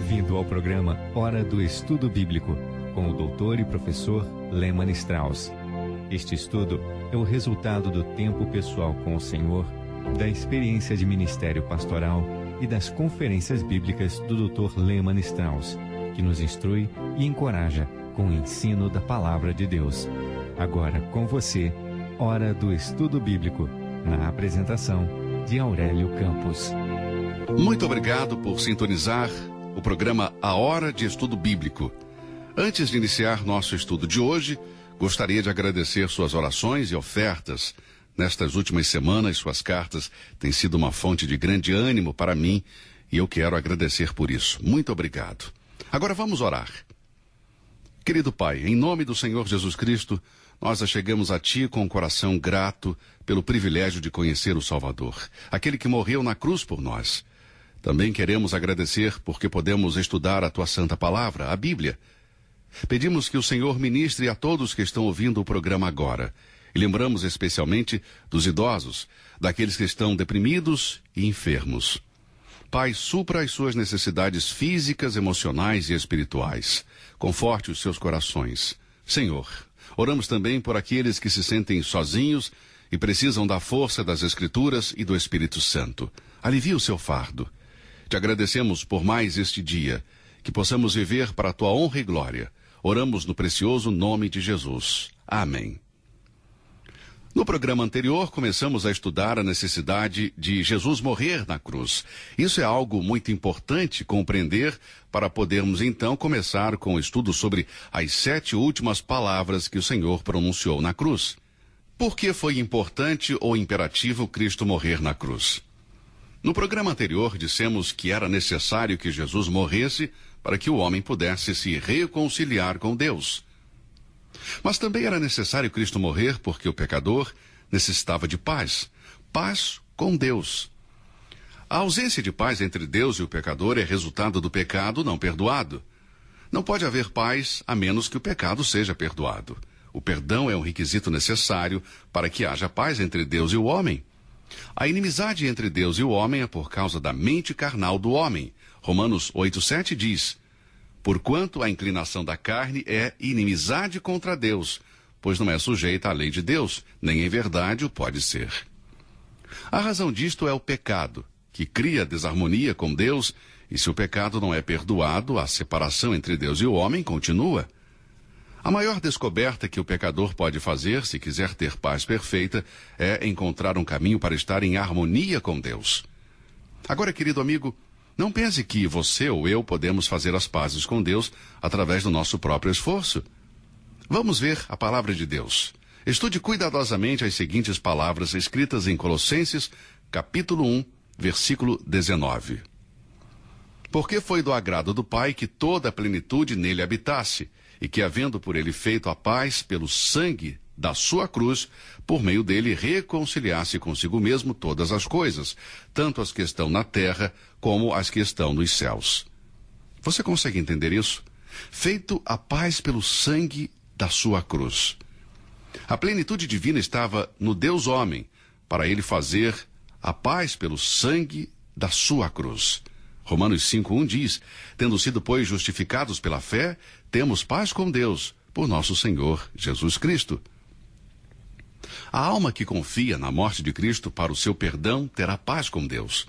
Bem-vindo ao programa Hora do Estudo Bíblico, com o doutor e professor Lehmann Strauss. Este estudo é o resultado do tempo pessoal com o Senhor, da experiência de ministério pastoral e das conferências bíblicas do Dr. Lehmann Strauss, que nos instrui e encoraja com o ensino da Palavra de Deus. Agora com você, Hora do Estudo Bíblico, na apresentação de Aurélio Campos. Muito obrigado por sintonizar o programa A Hora de Estudo Bíblico. Antes de iniciar nosso estudo de hoje, gostaria de agradecer suas orações e ofertas. Nestas últimas semanas, suas cartas têm sido uma fonte de grande ânimo para mim e eu quero agradecer por isso. Muito obrigado. Agora vamos orar. Querido Pai, em nome do Senhor Jesus Cristo, nós chegamos a Ti com um coração grato pelo privilégio de conhecer o Salvador, aquele que morreu na cruz por nós. Também queremos agradecer porque podemos estudar a Tua Santa Palavra, a Bíblia. Pedimos que o Senhor ministre a todos que estão ouvindo o programa agora. E lembramos especialmente dos idosos, daqueles que estão deprimidos e enfermos. Pai, supra as suas necessidades físicas, emocionais e espirituais. Conforte os seus corações. Senhor, oramos também por aqueles que se sentem sozinhos e precisam da força das Escrituras e do Espírito Santo. Alivia o seu fardo. Te agradecemos por mais este dia, que possamos viver para a Tua honra e glória. Oramos no precioso nome de Jesus. Amém. No programa anterior, começamos a estudar a necessidade de Jesus morrer na cruz. Isso é algo muito importante compreender para podermos então começar com o estudo sobre as 7 últimas palavras que o Senhor pronunciou na cruz. Por que foi importante ou imperativo Cristo morrer na cruz? No programa anterior, dissemos que era necessário que Jesus morresse para que o homem pudesse se reconciliar com Deus. Mas também era necessário Cristo morrer porque o pecador necessitava de paz, paz com Deus. A ausência de paz entre Deus e o pecador é resultado do pecado não perdoado. Não pode haver paz a menos que o pecado seja perdoado. O perdão é um requisito necessário para que haja paz entre Deus e o homem. A inimizade entre Deus e o homem é por causa da mente carnal do homem. Romanos 8:7 diz: porquanto a inclinação da carne é inimizade contra Deus, pois não é sujeita à lei de Deus, nem em verdade o pode ser. A razão disto é o pecado, que cria desarmonia com Deus, e se o pecado não é perdoado, a separação entre Deus e o homem continua. A maior descoberta que o pecador pode fazer, se quiser ter paz perfeita, é encontrar um caminho para estar em harmonia com Deus. Agora, querido amigo, não pense que você ou eu podemos fazer as pazes com Deus através do nosso próprio esforço. Vamos ver a palavra de Deus. Estude cuidadosamente as seguintes palavras escritas em Colossenses, capítulo 1, versículo 19. Porque foi do agrado do Pai que toda a plenitude nele habitasse, e que, havendo por ele feito a paz pelo sangue da sua cruz, por meio dele reconciliasse consigo mesmo todas as coisas, tanto as que estão na terra como as que estão nos céus. Você consegue entender isso? Feito a paz pelo sangue da sua cruz. A plenitude divina estava no Deus homem, para ele fazer a paz pelo sangue da sua cruz. Romanos 5:1 diz: tendo sido, pois, justificados pela fé, temos paz com Deus, por nosso Senhor Jesus Cristo. A alma que confia na morte de Cristo para o seu perdão terá paz com Deus.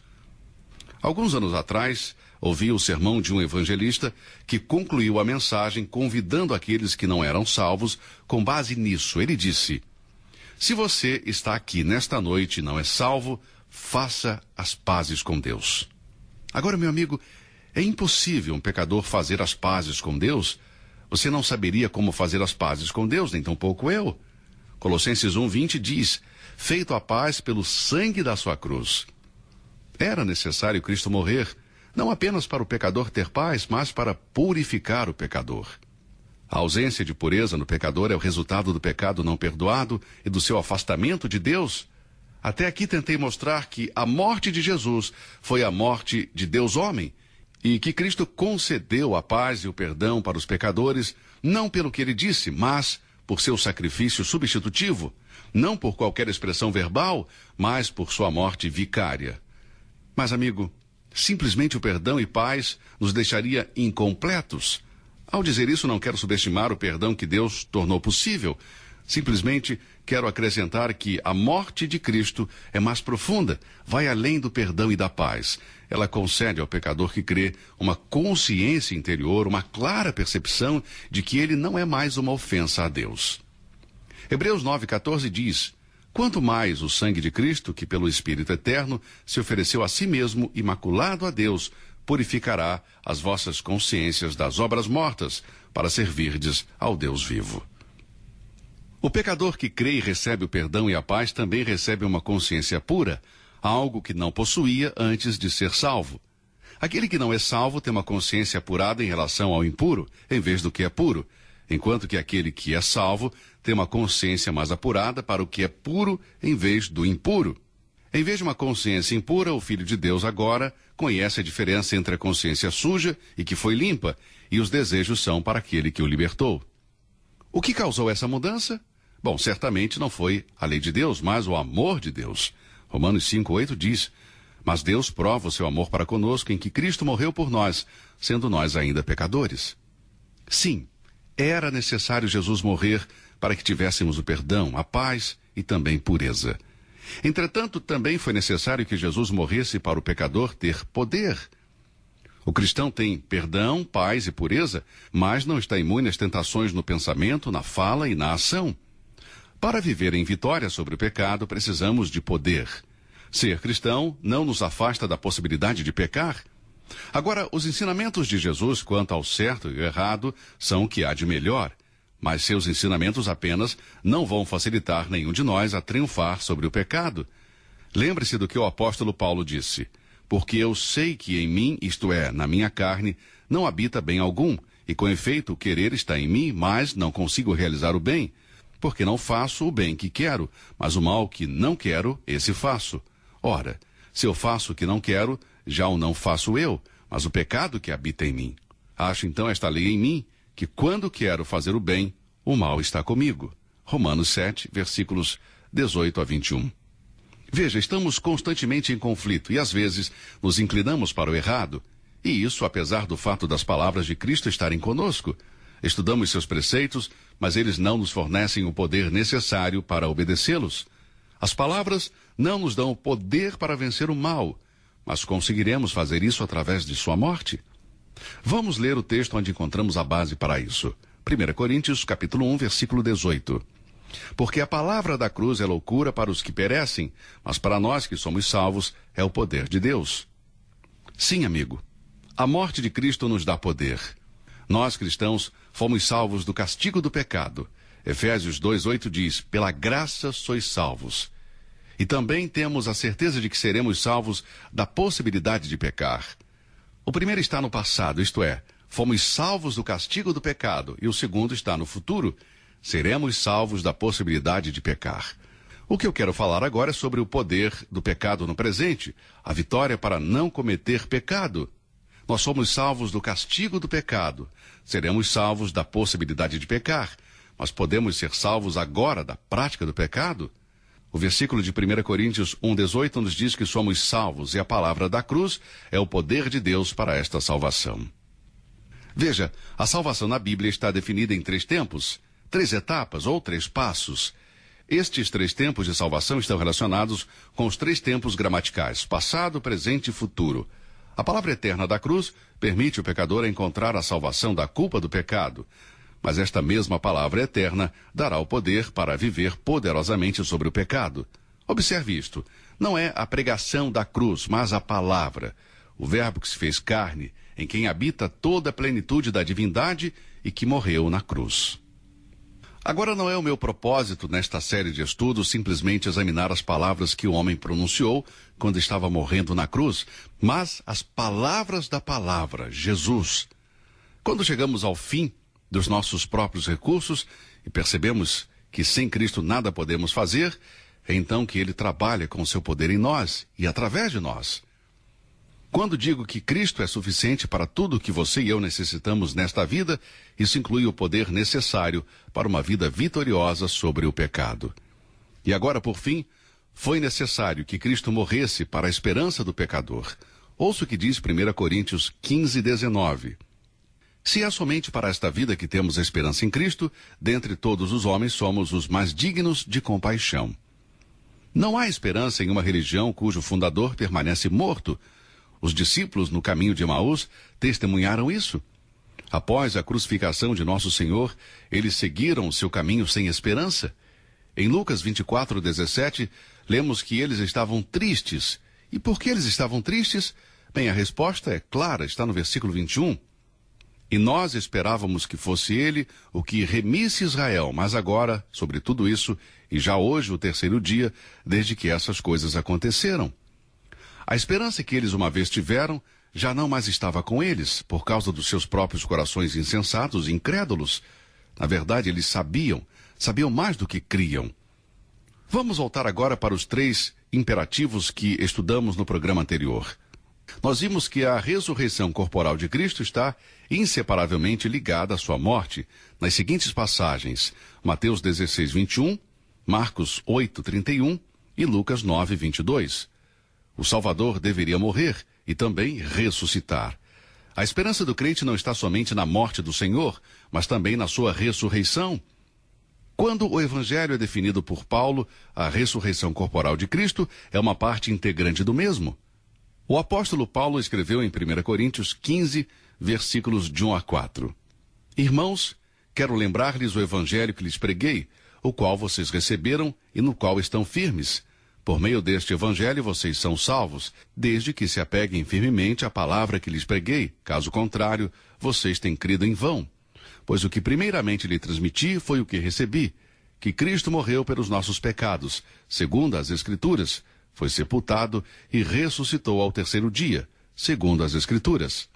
Alguns anos atrás, ouvi o sermão de um evangelista que concluiu a mensagem convidando aqueles que não eram salvos com base nisso. Ele disse: se você está aqui nesta noite e não é salvo, faça as pazes com Deus. Agora, meu amigo, é impossível um pecador fazer as pazes com Deus? Você não saberia como fazer as pazes com Deus, nem tampouco eu. Colossenses 1:20 diz: feito a paz pelo sangue da sua cruz. Era necessário Cristo morrer, não apenas para o pecador ter paz, mas para purificar o pecador. A ausência de pureza no pecador é o resultado do pecado não perdoado e do seu afastamento de Deus. Até aqui tentei mostrar que a morte de Jesus foi a morte de Deus homem, e que Cristo concedeu a paz e o perdão para os pecadores, não pelo que ele disse, mas por seu sacrifício substitutivo, não por qualquer expressão verbal, mas por sua morte vicária. Mas, amigo, Simplesmente o perdão e paz nos deixaria incompletos. Ao dizer isso, não quero subestimar o perdão que Deus tornou possível. Simplesmente quero acrescentar que a morte de Cristo é mais profunda, vai além do perdão e da paz. Ela concede ao pecador que crê uma consciência interior, uma clara percepção de que ele não é mais uma ofensa a Deus. Hebreus 9,14 diz: quanto mais o sangue de Cristo, que pelo Espírito Eterno se ofereceu a si mesmo, imaculado a Deus, purificará as vossas consciências das obras mortas, para servirdes ao Deus vivo. O pecador que crê e recebe o perdão e a paz também recebe uma consciência pura, algo que não possuía antes de ser salvo. Aquele que não é salvo tem uma consciência apurada em relação ao impuro, em vez do que é puro, enquanto que aquele que é salvo tem uma consciência mais apurada para o que é puro em vez do impuro. Em vez de uma consciência impura, o Filho de Deus agora conhece a diferença entre a consciência suja e que foi limpa, e os desejos são para aquele que o libertou. O que causou essa mudança? Bom, certamente não foi a lei de Deus, mas o amor de Deus. Romanos 5,8 diz: mas Deus prova o seu amor para conosco em que Cristo morreu por nós, sendo nós ainda pecadores. Sim, era necessário Jesus morrer para que tivéssemos o perdão, a paz e também pureza. Entretanto, também foi necessário que Jesus morresse para o pecador ter poder. O cristão tem perdão, paz e pureza, mas não está imune às tentações no pensamento, na fala e na ação. Para viver em vitória sobre o pecado, precisamos de poder. Ser cristão não nos afasta da possibilidade de pecar. Agora, os ensinamentos de Jesus quanto ao certo e errado são o que há de melhor, mas seus ensinamentos apenas não vão facilitar nenhum de nós a triunfar sobre o pecado. Lembre-se do que o apóstolo Paulo disse: porque eu sei que em mim, isto é, na minha carne, não habita bem algum, e com efeito o querer está em mim, mas não consigo realizar o bem, porque não faço o bem que quero, mas o mal que não quero, esse faço. Ora, se eu faço o que não quero, já o não faço eu, mas o pecado que habita em mim. Acho então esta lei em mim, que quando quero fazer o bem, o mal está comigo. Romanos 7, versículos 18 a 21. Veja, estamos constantemente em conflito e às vezes nos inclinamos para o errado. E isso apesar do fato das palavras de Cristo estarem conosco. Estudamos seus preceitos, mas eles não nos fornecem o poder necessário para obedecê-los. As palavras não nos dão o poder para vencer o mal, mas conseguiremos fazer isso através de sua morte. Vamos ler o texto onde encontramos a base para isso. 1 Coríntios, capítulo 1, versículo 18. Porque a palavra da cruz é loucura para os que perecem, mas para nós que somos salvos é o poder de Deus. Sim, amigo, a morte de Cristo nos dá poder. Nós, cristãos, fomos salvos do castigo do pecado. Efésios 2,8 diz: pela graça sois salvos. E também temos a certeza de que seremos salvos da possibilidade de pecar. O primeiro está no passado, isto é, fomos salvos do castigo do pecado, e o segundo está no futuro, seremos salvos da possibilidade de pecar. O que eu quero falar agora é sobre o poder do pecado no presente, a vitória para não cometer pecado. Nós somos salvos do castigo do pecado, seremos salvos da possibilidade de pecar, mas podemos ser salvos agora da prática do pecado? O versículo de 1 Coríntios 1,18 nos diz que somos salvos e a palavra da cruz é o poder de Deus para esta salvação. Veja, a salvação na Bíblia está definida em 3 tempos, 3 etapas ou 3 passos. Estes 3 tempos de salvação estão relacionados com os 3 tempos gramaticais, passado, presente e futuro. A palavra eterna da cruz permite o pecador encontrar a salvação da culpa do pecado. Mas esta mesma palavra eterna dará o poder para viver poderosamente sobre o pecado. Observe isto. Não é a pregação da cruz, mas a palavra. O verbo que se fez carne, em quem habita toda a plenitude da divindade e que morreu na cruz. Agora não é o meu propósito nesta série de estudos simplesmente examinar as palavras que o homem pronunciou quando estava morrendo na cruz, mas as palavras da palavra, Jesus. Quando chegamos ao fim dos nossos próprios recursos e percebemos que sem Cristo nada podemos fazer, é então que Ele trabalha com o seu poder em nós e através de nós. Quando digo que Cristo é suficiente para tudo o que você e eu necessitamos nesta vida, isso inclui o poder necessário para uma vida vitoriosa sobre o pecado. E agora, por fim, foi necessário que Cristo morresse para a esperança do pecador. Ouça o que diz 1 Coríntios 15, 19. Se é somente para esta vida que temos a esperança em Cristo, dentre todos os homens somos os mais dignos de compaixão. Não há esperança em uma religião cujo fundador permanece morto. Os discípulos no caminho de Emaús testemunharam isso. Após a crucificação de nosso Senhor, eles seguiram o seu caminho sem esperança. Em Lucas 24, 17, lemos que eles estavam tristes. E por que eles estavam tristes? Bem, a resposta é clara, está no versículo 21. E nós esperávamos que fosse ele o que remisse Israel, mas agora, sobre tudo isso, e já hoje o terceiro dia, desde que essas coisas aconteceram. A esperança que eles uma vez tiveram já não mais estava com eles, por causa dos seus próprios corações insensatos e incrédulos. Na verdade, eles sabiam mais do que criam. Vamos voltar agora para os 3 imperativos que estudamos no programa anterior. Nós vimos que a ressurreição corporal de Cristo está inseparavelmente ligada à sua morte, nas seguintes passagens: Mateus 16, 21, Marcos 8, 31 e Lucas 9, 22. O Salvador deveria morrer e também ressuscitar. A esperança do crente não está somente na morte do Senhor, mas também na sua ressurreição. Quando o Evangelho é definido por Paulo, a ressurreição corporal de Cristo é uma parte integrante do mesmo. O apóstolo Paulo escreveu em 1 Coríntios 15, versículos de 1 a 4. Irmãos, quero lembrar-lhes o Evangelho que lhes preguei, o qual vocês receberam e no qual estão firmes. Por meio deste Evangelho vocês são salvos, desde que se apeguem firmemente à palavra que lhes preguei. Caso contrário, vocês têm crido em vão. Pois o que primeiramente lhe transmiti foi o que recebi, que Cristo morreu pelos nossos pecados, segundo as Escrituras, foi sepultado e ressuscitou ao terceiro dia, segundo as Escrituras.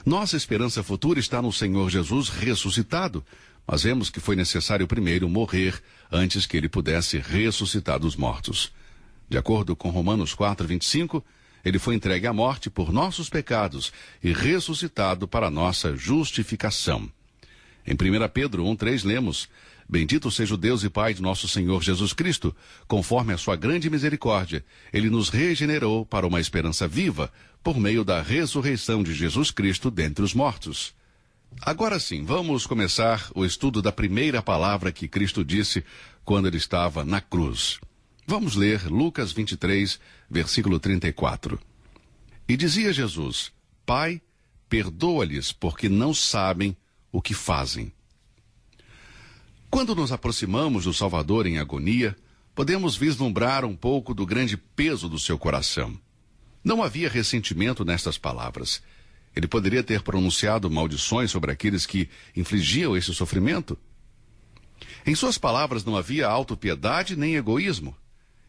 Nossa esperança futura está no Senhor Jesus ressuscitado, mas vemos que foi necessário primeiro morrer antes que ele pudesse ressuscitar dos mortos. De acordo com Romanos 4, 25, ele foi entregue à morte por nossos pecados e ressuscitado para nossa justificação. Em 1 Pedro 1, 3 lemos: Bendito seja o Deus e Pai de nosso Senhor Jesus Cristo, conforme a sua grande misericórdia, ele nos regenerou para uma esperança viva, por meio da ressurreição de Jesus Cristo dentre os mortos. Agora sim, vamos começar o estudo da primeira palavra que Cristo disse quando ele estava na cruz. Vamos ler Lucas 23, versículo 34. E dizia Jesus: Pai, perdoa-lhes, porque não sabem o que fazem. Quando nos aproximamos do Salvador em agonia, podemos vislumbrar um pouco do grande peso do seu coração. Não havia ressentimento nestas palavras. Ele poderia ter pronunciado maldições sobre aqueles que infligiam esse sofrimento. Em suas palavras não havia autopiedade nem egoísmo.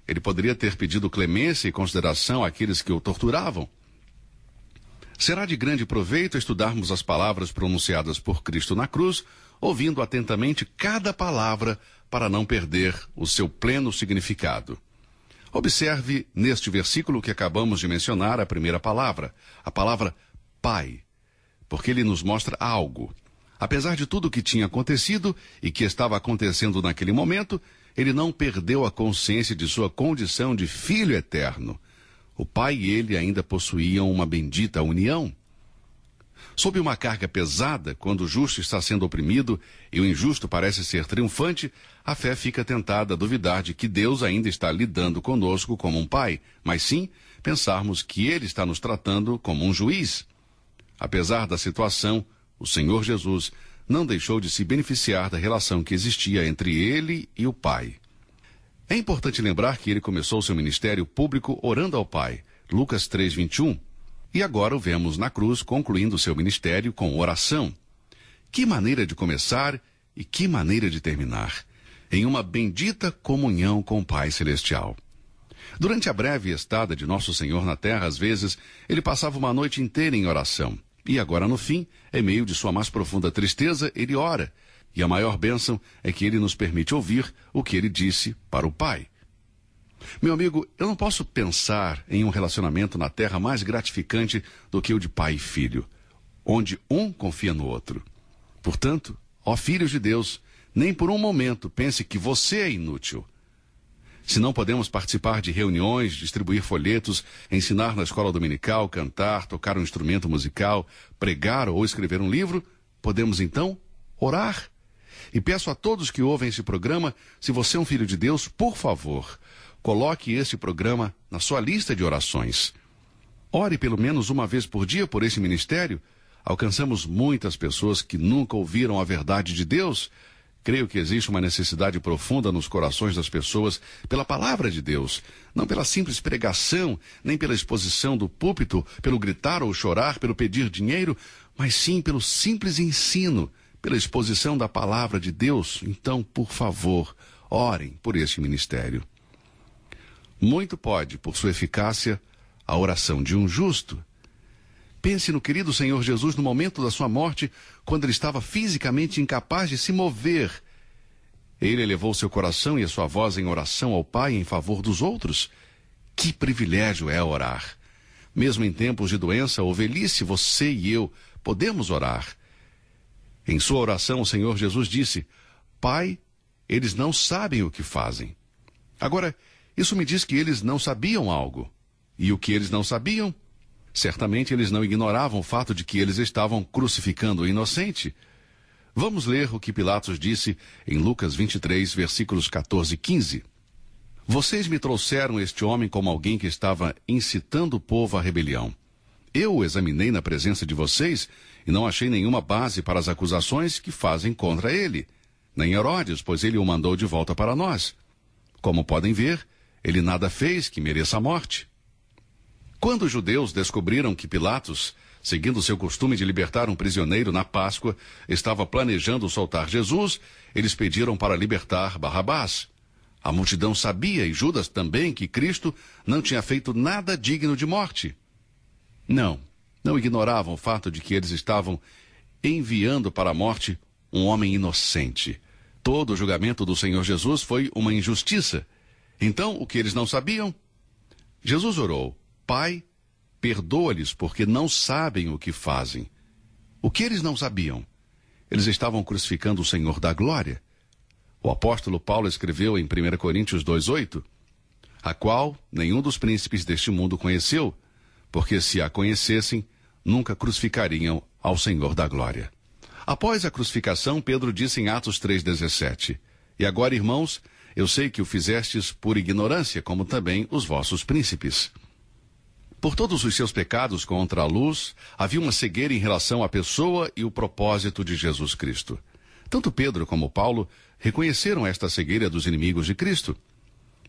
Ele poderia ter pedido clemência e consideração àqueles que o torturavam. Será de grande proveito estudarmos as palavras pronunciadas por Cristo na cruz, ouvindo atentamente cada palavra para não perder o seu pleno significado. Observe neste versículo que acabamos de mencionar a primeira palavra, a palavra Pai, porque ele nos mostra algo. Apesar de tudo o que tinha acontecido e que estava acontecendo naquele momento, ele não perdeu a consciência de sua condição de Filho eterno. O Pai e ele ainda possuíam uma bendita união. Sob uma carga pesada, quando o justo está sendo oprimido e o injusto parece ser triunfante, a fé fica tentada a duvidar de que Deus ainda está lidando conosco como um pai, mas sim pensarmos que ele está nos tratando como um juiz. Apesar da situação, o Senhor Jesus não deixou de se beneficiar da relação que existia entre ele e o Pai. É importante lembrar que ele começou seu ministério público orando ao Pai, Lucas 3, 21, e agora o vemos na cruz concluindo seu ministério com oração. Que maneira de começar e que maneira de terminar, em uma bendita comunhão com o Pai Celestial. Durante a breve estada de Nosso Senhor na terra, às vezes, ele passava uma noite inteira em oração. E agora, no fim, em meio de sua mais profunda tristeza, ele ora. E a maior bênção é que ele nos permite ouvir o que ele disse para o Pai. Meu amigo, eu não posso pensar em um relacionamento na terra mais gratificante do que o de pai e filho, onde um confia no outro. Portanto, ó filhos de Deus, nem por um momento pense que você é inútil. Se não podemos participar de reuniões, distribuir folhetos, ensinar na escola dominical, cantar, tocar um instrumento musical, pregar ou escrever um livro, podemos então orar. E peço a todos que ouvem esse programa, se você é um filho de Deus, por favor, coloque esse programa na sua lista de orações. Ore pelo menos uma vez por dia por esse ministério. Alcançamos muitas pessoas que nunca ouviram a verdade de Deus. Creio que existe uma necessidade profunda nos corações das pessoas pela palavra de Deus, não pela simples pregação, nem pela exposição do púlpito, pelo gritar ou chorar, pelo pedir dinheiro, mas sim pelo simples ensino, pela exposição da palavra de Deus. Então, por favor, orem por este ministério. Muito pode, por sua eficácia, a oração de um justo. Pense no querido Senhor Jesus no momento da sua morte, quando ele estava fisicamente incapaz de se mover. Ele elevou seu coração e a sua voz em oração ao Pai em favor dos outros. Que privilégio é orar! Mesmo em tempos de doença ou velhice, você e eu podemos orar. Em sua oração, o Senhor Jesus disse: Pai, eles não sabem o que fazem. Agora, isso me diz que eles não sabiam algo. E o que eles não sabiam? Certamente eles não ignoravam o fato de que eles estavam crucificando o inocente. Vamos ler o que Pilatos disse em Lucas 23, versículos 14 e 15. Vocês me trouxeram este homem como alguém que estava incitando o povo à rebelião. Eu o examinei na presença de vocês e não achei nenhuma base para as acusações que fazem contra ele. Nem Herodes, pois ele o mandou de volta para nós. Como podem ver, ele nada fez que mereça a morte. Quando os judeus descobriram que Pilatos, seguindo seu costume de libertar um prisioneiro na Páscoa, estava planejando soltar Jesus, eles pediram para libertar Barrabás. A multidão sabia, e Judas também, que Cristo não tinha feito nada digno de morte. Não ignoravam o fato de que eles estavam enviando para a morte um homem inocente. Todo o julgamento do Senhor Jesus foi uma injustiça. Então, o que eles não sabiam? Jesus orou: Pai, perdoa-lhes porque não sabem o que fazem. O que eles não sabiam? Eles estavam crucificando o Senhor da glória. O apóstolo Paulo escreveu em 1 Coríntios 2:8, a qual nenhum dos príncipes deste mundo conheceu, porque se a conhecessem, nunca crucificariam ao Senhor da glória. Após a crucificação, Pedro disse em Atos 3:17, e agora, irmãos, eu sei que o fizestes por ignorância, como também os vossos príncipes. Por todos os seus pecados contra a luz, havia uma cegueira em relação à pessoa e o propósito de Jesus Cristo. Tanto Pedro como Paulo reconheceram esta cegueira dos inimigos de Cristo.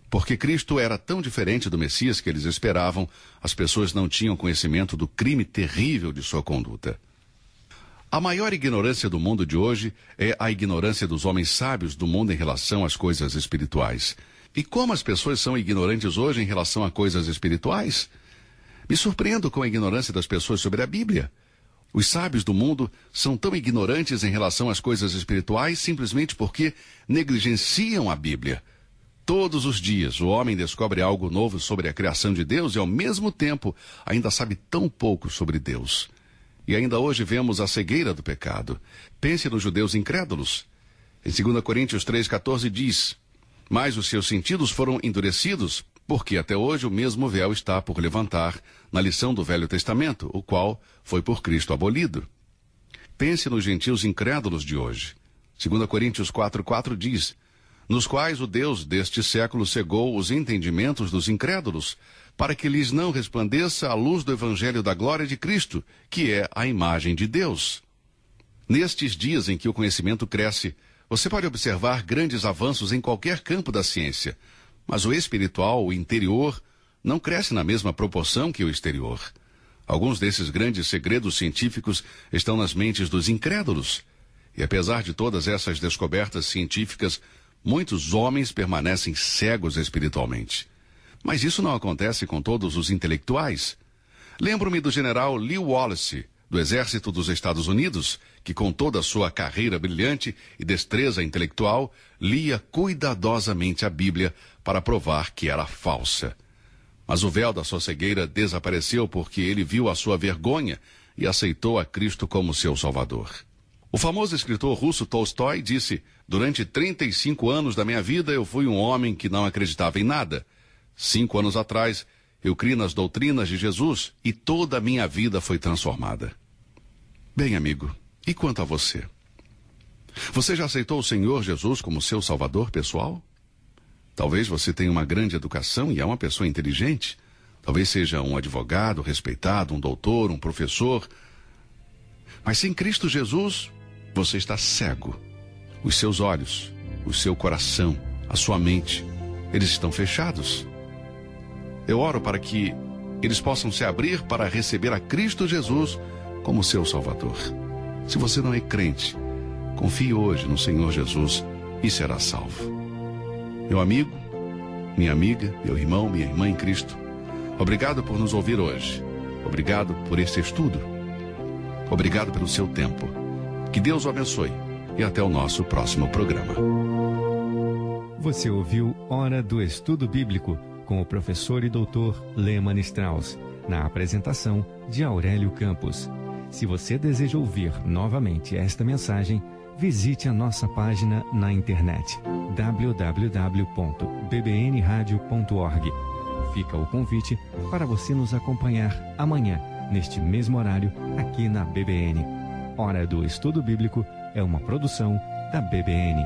Porque Cristo era tão diferente do Messias que eles esperavam, as pessoas não tinham conhecimento do crime terrível de sua conduta. A maior ignorância do mundo de hoje é a ignorância dos homens sábios do mundo em relação às coisas espirituais. E como as pessoas são ignorantes hoje em relação a coisas espirituais? Me surpreendo com a ignorância das pessoas sobre a Bíblia. Os sábios do mundo são tão ignorantes em relação às coisas espirituais simplesmente porque negligenciam a Bíblia. Todos os dias o homem descobre algo novo sobre a criação de Deus e ao mesmo tempo ainda sabe tão pouco sobre Deus. E ainda hoje vemos a cegueira do pecado. Pense nos judeus incrédulos. Em 2 Coríntios 3,14 diz: mas os seus sentidos foram endurecidos, porque até hoje o mesmo véu está por levantar na lição do Velho Testamento, o qual foi por Cristo abolido. Pense nos gentios incrédulos de hoje. 2 Coríntios 4,4 diz: nos quais o Deus deste século cegou os entendimentos dos incrédulos, para que lhes não resplandeça a luz do Evangelho da glória de Cristo, que é a imagem de Deus. Nestes dias em que o conhecimento cresce, você pode observar grandes avanços em qualquer campo da ciência, mas o espiritual, o interior, não cresce na mesma proporção que o exterior. Alguns desses grandes segredos científicos estão nas mentes dos incrédulos. E apesar de todas essas descobertas científicas, muitos homens permanecem cegos espiritualmente. Mas isso não acontece com todos os intelectuais. Lembro-me do general Lew Wallace, do Exército dos Estados Unidos, que com toda a sua carreira brilhante e destreza intelectual, lia cuidadosamente a Bíblia para provar que era falsa. Mas o véu da sua cegueira desapareceu porque ele viu a sua vergonha e aceitou a Cristo como seu Salvador. O famoso escritor russo Tolstói disse: Durante 35 anos da minha vida, eu fui um homem que não acreditava em nada. 5 anos atrás, eu criei nas doutrinas de Jesus e toda a minha vida foi transformada. Bem, amigo, e quanto a você? Você já aceitou o Senhor Jesus como seu salvador pessoal? Talvez você tenha uma grande educação e é uma pessoa inteligente. Talvez seja um advogado respeitado, um doutor, um professor. Mas sem Cristo Jesus, você está cego. Os seus olhos, o seu coração, a sua mente, eles estão fechados. Eu oro para que eles possam se abrir para receber a Cristo Jesus como seu Salvador. Se você não é crente, confie hoje no Senhor Jesus e será salvo. Meu amigo, minha amiga, meu irmão, minha irmã em Cristo, obrigado por nos ouvir hoje. Obrigado por este estudo. Obrigado pelo seu tempo. Que Deus o abençoe e até o nosso próximo programa. Você ouviu Hora do Estudo Bíblico com o professor e doutor Lehmann Strauss, na apresentação de Aurélio Campos. Se você deseja ouvir novamente esta mensagem, visite a nossa página na internet www.bbnradio.org. Fica o convite para você nos acompanhar amanhã, neste mesmo horário, aqui na BBN. Hora do Estudo Bíblico é uma produção da BBN.